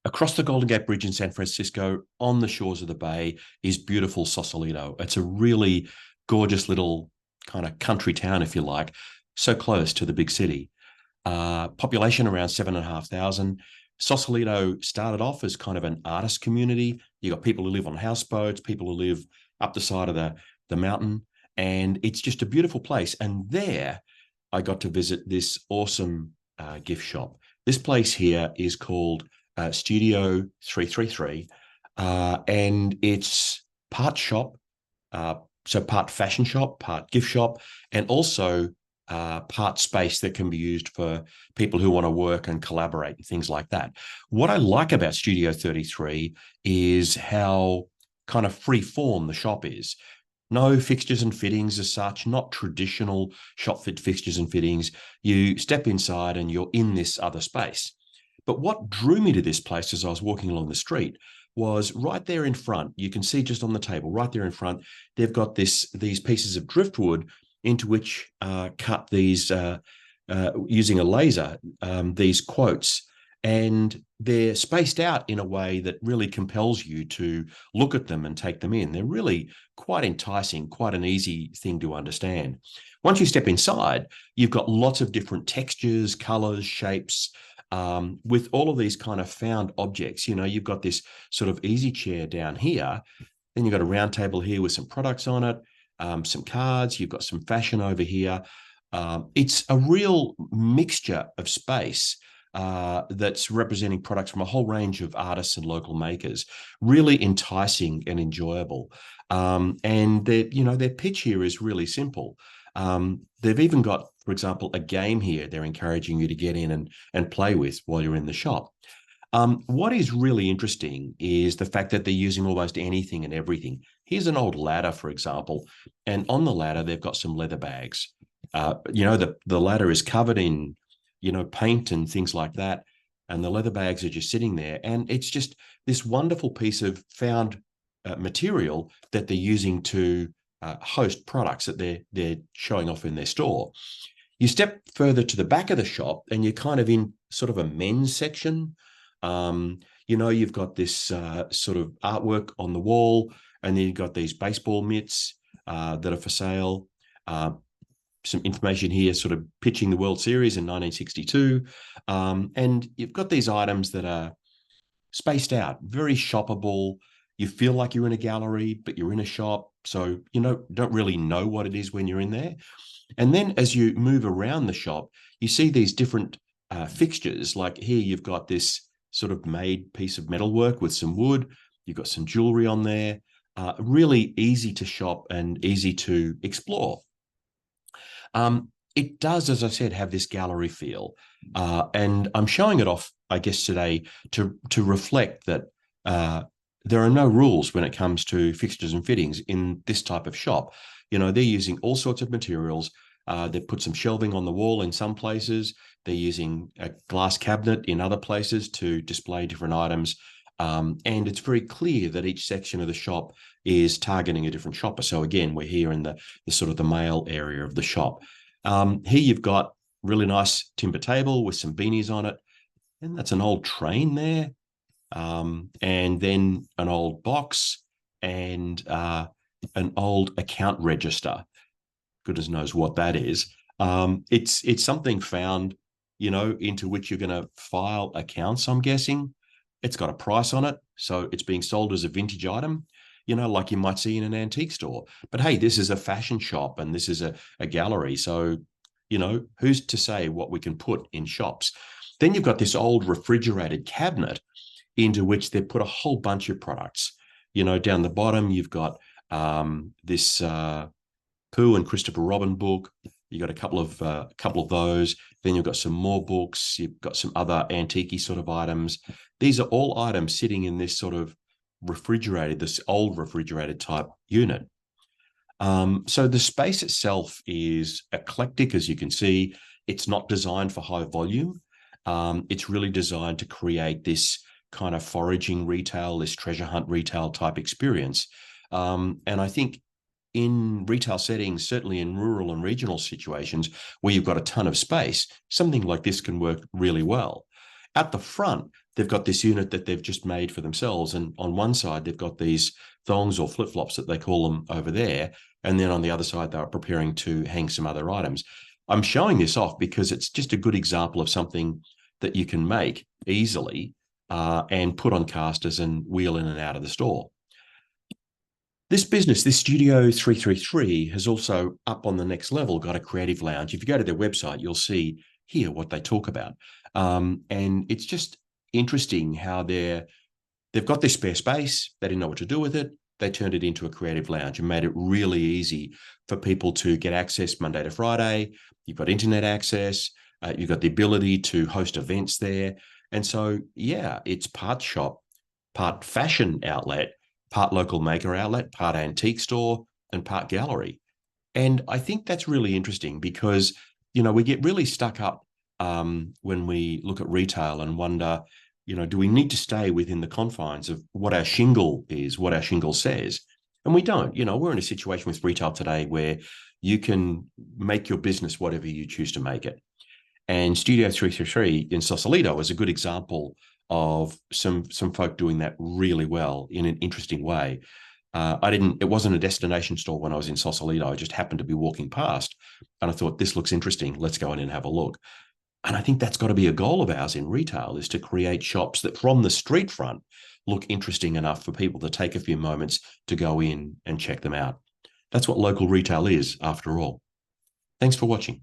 Across the Golden Gate Bridge in San Francisco, on the shores of the bay, is beautiful Sausalito. It's a really gorgeous little kind of country town, if you like, so close to the big city. Population around 7,500. Sausalito started off as kind of an artist community. You got people who live on houseboats, people who live up the side of the mountain, and it's just a beautiful place. And there, I got to visit this awesome gift shop. This place here is called Studio333, and it's part shop, so part fashion shop, part gift shop, and also part space that can be used for people who want to work and collaborate and things like that. What I like about Studio 33 is how kind of free form the shop is. No fixtures and fittings as such, not traditional shop fit fixtures and fittings. You step inside and you're in this other space. But what drew me to this place as I was walking along the street was right there in front. You can see just on the table, right there in front, they've got these pieces of driftwood into which cut these using a laser, these quotes. And they're spaced out in a way that really compels you to look at them and take them in. They're really quite enticing, quite an easy thing to understand. Once you step inside, you've got lots of different textures, colors, shapes, with all of these kind of found objects. You know, you've got this sort of easy chair down here, then you've got a round table here with some products on it, some cards, you've got some fashion over here. It's a real mixture of space that's representing products from a whole range of artists and local makers, really enticing and enjoyable. And their pitch here is really simple. They've even got, for example, a game here they're encouraging you to get in and play with while you're in the shop. What is really interesting is the fact that they're using almost anything and everything. Here's an old ladder, for example, and on the ladder, they've got some leather bags. The ladder is covered in, paint and things like that. And the leather bags are just sitting there. And it's just this wonderful piece of found material that they're using to host products that they're showing off in their store. You step further to the back of the shop and you're kind of in sort of a men's section. You've got this sort of artwork on the wall, and then you've got these baseball mitts that are for sale. Some information here sort of pitching the World Series in 1962. And you've got these items that are spaced out, very shoppable. You feel like you're in a gallery, but you're in a shop. So, don't really know what it is when you're in there. And then as you move around the shop, you see these different fixtures. Like here, you've got this sort of made piece of metalwork with some wood. You've got some jewelry on there. Really easy to shop and easy to explore. It does, as I said, have this gallery feel. And I'm showing it off, I guess, today to reflect that there are no rules when it comes to fixtures and fittings in this type of shop. They're using all sorts of materials. They've put some shelving on the wall in some places. They're using a glass cabinet in other places to display different items. And it's very clear that each section of the shop is targeting a different shopper. So again, we're here in the sort of the male area of the shop. Here you've got really nice timber table with some beanies on it. And that's an old train there. And then an old box and an old account register. Goodness knows what that is. It's something found, into which you're going to file accounts, I'm guessing. It's got a price on it, so it's being sold as a vintage item, like you might see in an antique store. But hey, this is a fashion shop and this is a gallery. So, who's to say what we can put in shops? Then you've got this old refrigerated cabinet into which they've put a whole bunch of products. Down the bottom, you've got this Pooh and Christopher Robin book. You got a couple of those. Then you've got some more books. You've got some other antique sort of items. These are all items sitting in this sort of this old refrigerated type unit. So the space itself is eclectic, as you can see. It's not designed for high volume. It's really designed to create this kind of foraging retail, this treasure hunt retail type experience. And I think in retail settings, certainly in rural and regional situations where you've got a ton of space, something like this can work really well. At the front, they've got this unit that they've just made for themselves. And on one side, they've got these thongs or flip-flops that they call them over there. And then on the other side, they're preparing to hang some other items. I'm showing this off because it's just a good example of something that you can make easily and put on casters and wheel in and out of the store. This business, this Studio333, has also up on the next level got a creative lounge. If you go to their website, you'll see here what they talk about. And it's just interesting how they've got this spare space. They didn't know what to do with it. They turned it into a creative lounge and made it really easy for people to get access Monday to Friday. You've got internet access. You've got the ability to host events there. And so, yeah, it's part shop, part fashion outlet, part local maker outlet, part antique store, and part gallery. And I think that's really interesting because, we get really stuck up when we look at retail and wonder, do we need to stay within the confines of what our shingle is, what our shingle says? And we don't. We're in a situation with retail today where you can make your business whatever you choose to make it. And Studio333 in Sausalito is a good example of some folk doing that really well in an interesting way. It wasn't a destination store when I was in Sausalito. I just happened to be walking past and I thought, this looks interesting. Let's go in and have a look. And I think that's got to be a goal of ours in retail, is to create shops that from the street front look interesting enough for people to take a few moments to go in and check them out. That's what local retail is, after all. Thanks for watching.